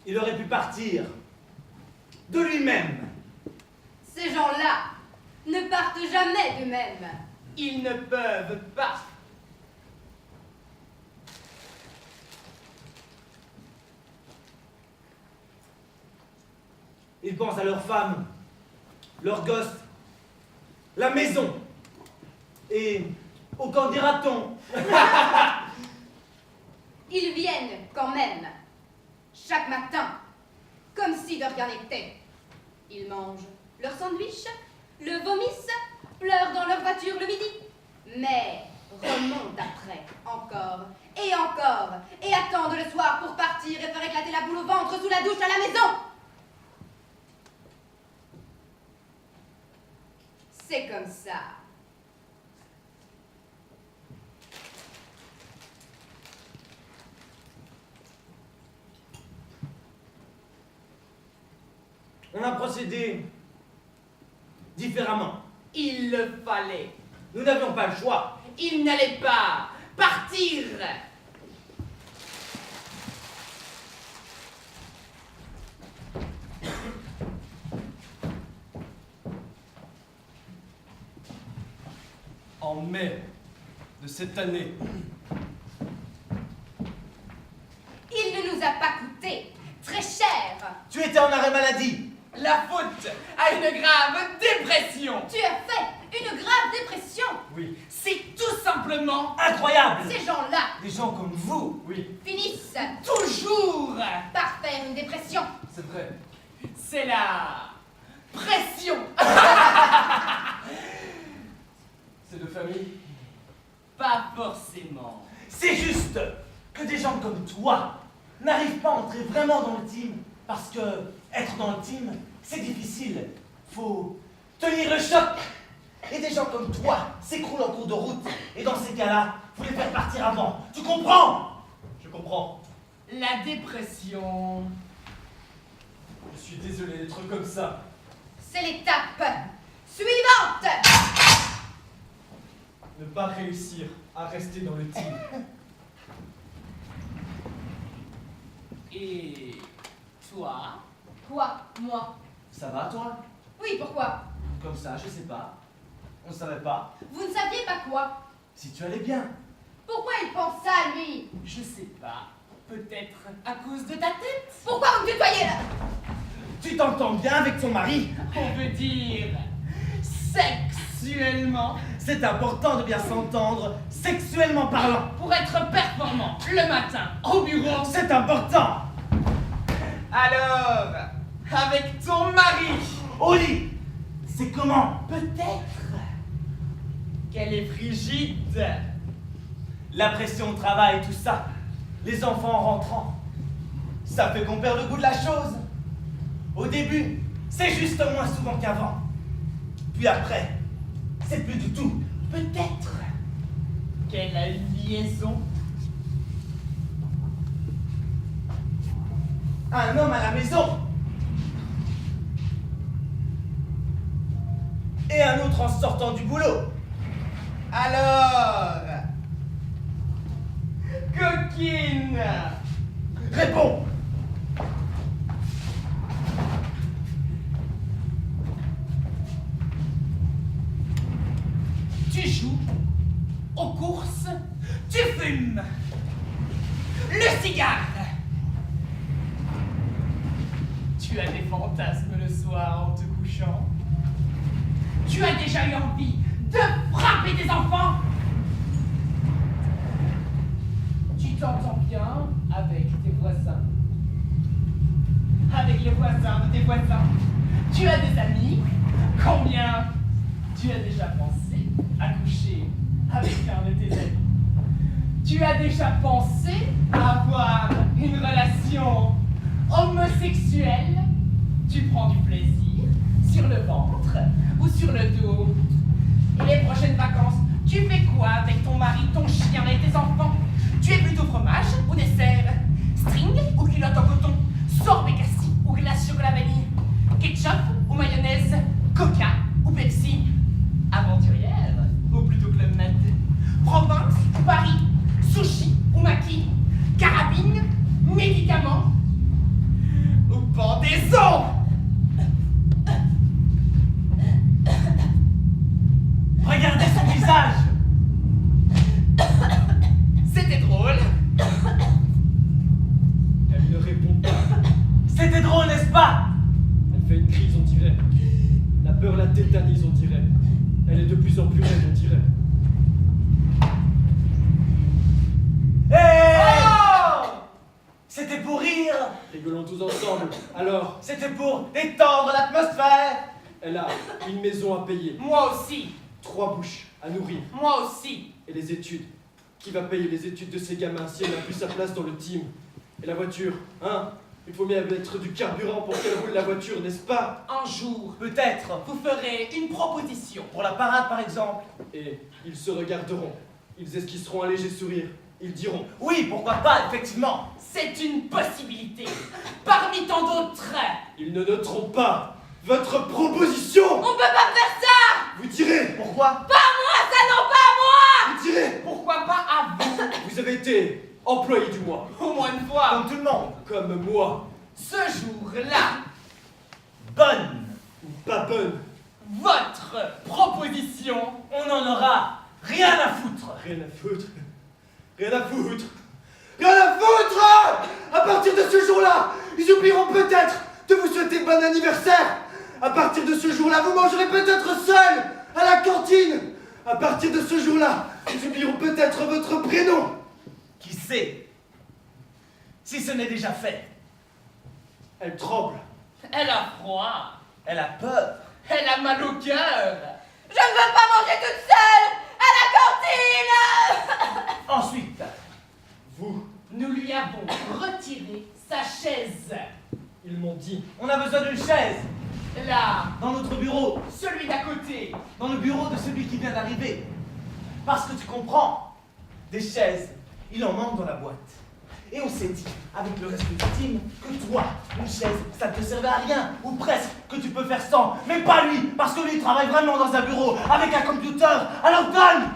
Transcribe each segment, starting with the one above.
Il aurait pu partir de lui-même. Ces gens-là ne partent jamais d'eux-mêmes. Ils ne peuvent pas. Ils pensent à leur femme, leurs gosses, la maison. Et au qu'en dira-t-on? Ils viennent quand même, chaque matin, comme si de rien n'était. Ils mangent leur sandwich, le vomissent, pleurent dans leur voiture le midi, mais remontent après, encore, et attendent le soir pour partir et faire éclater la boule au ventre sous la douche à la maison. C'est comme ça. On a procédé différemment. Il le fallait. Nous n'avions pas le choix. Il n'allait pas partir. En mai de cette année, Il ne nous a pas coûté très cher. Tu étais en arrêt maladie. La faute à une grave dépression. Tu as fait une grave dépression. oui, C'est tout simplement Incroyable. Ces gens-là Des gens comme vous. oui, finissent toujours. par faire une dépression. c'est vrai. C'est la pression. C'est de famille. Pas forcément. C'est juste que des gens comme toi n'arrivent pas à entrer vraiment dans le team. Parce que être dans le team, c'est difficile. Faut tenir le choc. Et des gens comme toi s'écroulent en cours de route. Et dans ces cas-là, faut les faire partir avant. Tu comprends? Je comprends. La dépression. Je suis désolé d'être comme ça. C'est l'étape suivante. Ne pas réussir à rester dans le team. Et toi? Quoi, moi? Ça va, toi? Oui, pourquoi? Comme ça, je sais pas. On savait pas Vous ne saviez pas quoi? si tu allais bien. Pourquoi il pense ça, lui? Je sais pas. Peut-être à cause de ta tête? Pourquoi vous me tutoyez là? Tu t'entends bien avec ton mari? On veut dire sexuellement C'est important de bien s'entendre, sexuellement parlant. pour être performant le matin au bureau. C'est important. Alors, avec ton mari, Au lit, c'est comment? peut-être qu'elle est frigide. La pression au travail, tout ça. Les enfants en rentrant. Ça fait qu'on perd le goût de la chose. Au début, c'est juste moins souvent qu'avant. Puis après, c'est plus du tout. Peut-être qu'elle a une liaison. Un homme à la maison. Et un autre en sortant du boulot. Alors, coquine, Réponds. tu joues aux courses, tu fumes le cigare. Tu as des fantasmes le soir en te couchant. Tu as déjà eu envie de frapper des enfants. Tu t'entends bien avec tes voisins. Avec les voisins de tes voisins. Tu as des amis. Combien tu as déjà pensé à coucher avec un de tes amis? Tu as déjà pensé à avoir une relation homosexuelle? Tu prends du plaisir sur le ventre ou sur le dos? Et les prochaines vacances, tu fais quoi avec ton mari, ton chien et tes enfants? Tu es plutôt fromage ou dessert? String ou culotte en coton? Sorbet cassis ou glace chocolat vanille? Ketchup ou mayonnaise? Coca ou Pepsi? Aventurière ou plutôt Club Med? Province ou Paris? Sushi ou maquis? Carabine? Médicaments? C'était drôle, n'est-ce pas? Elle fait une crise, on dirait. La peur la tétanise, on dirait. Elle est de plus en plus raide, on dirait. Hey! C'était pour rire. Rigolons tous ensemble. Alors, C'était pour détendre l'atmosphère. elle a une maison à payer, Moi aussi. 3 bouches à nourrir, Moi aussi. et les études. Qui va payer les études de ces gamins si elle n'a plus sa place dans le team? Et la voiture, hein? Il faut bien mettre du carburant pour qu'elle roule la voiture, n'est-ce pas? Un jour, Peut-être. vous ferez une proposition. Pour la parade, par exemple. Et ils se regarderont. Ils esquisseront un léger sourire. Ils diront: Oui, pourquoi pas, effectivement. C'est une possibilité. Parmi tant d'autres. ils ne noteront pas votre proposition! On peut pas faire ça! Vous direz! Pourquoi? Ça non pas moi! Vous direz! Pourquoi pas à vous? Vous avez été employé du mois, Au moins une fois. Comme tout le monde. comme moi, Ce jour-là, Bonne. ou pas bonne. votre proposition. On n'en aura rien à foutre. Rien à foutre. Rien à foutre. Rien à foutre! À partir de ce jour-là, ils oublieront peut-être de vous souhaiter bon anniversaire. À partir de ce jour-là, vous mangerez peut-être seul à la cantine. À partir de ce jour-là, ils oublieront peut-être votre prénom. Qui sait? Si ce n'est déjà fait. Elle tremble. Elle a froid. Elle a peur. Elle a mal au cœur. Je ne veux pas manger toute seule à la cantine! Ensuite, Vous, Nous lui avons retiré sa chaise. ils m'ont dit. on a besoin d'une chaise. Là, Dans notre bureau. celui d'à côté. Dans le bureau de celui qui vient d'arriver. Parce que tu comprends, des chaises, il en manque dans la boîte. Et on s'est dit, avec le reste du team, que toi, une chaise, ça ne te servait à rien, ou presque, que tu peux faire sans. Mais pas lui, parce que lui, il travaille vraiment dans un bureau, avec un computer. Alors donne!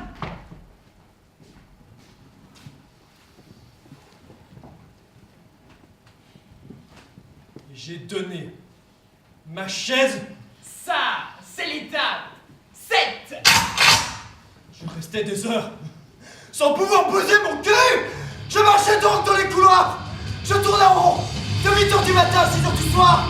Et j'ai donné ma chaise. Ça, c'est l'étape 7. Je restais des heures sans pouvoir poser mon cul. Je marchais donc dans les couloirs. Je tournais en rond de 8h du matin à 6h du soir.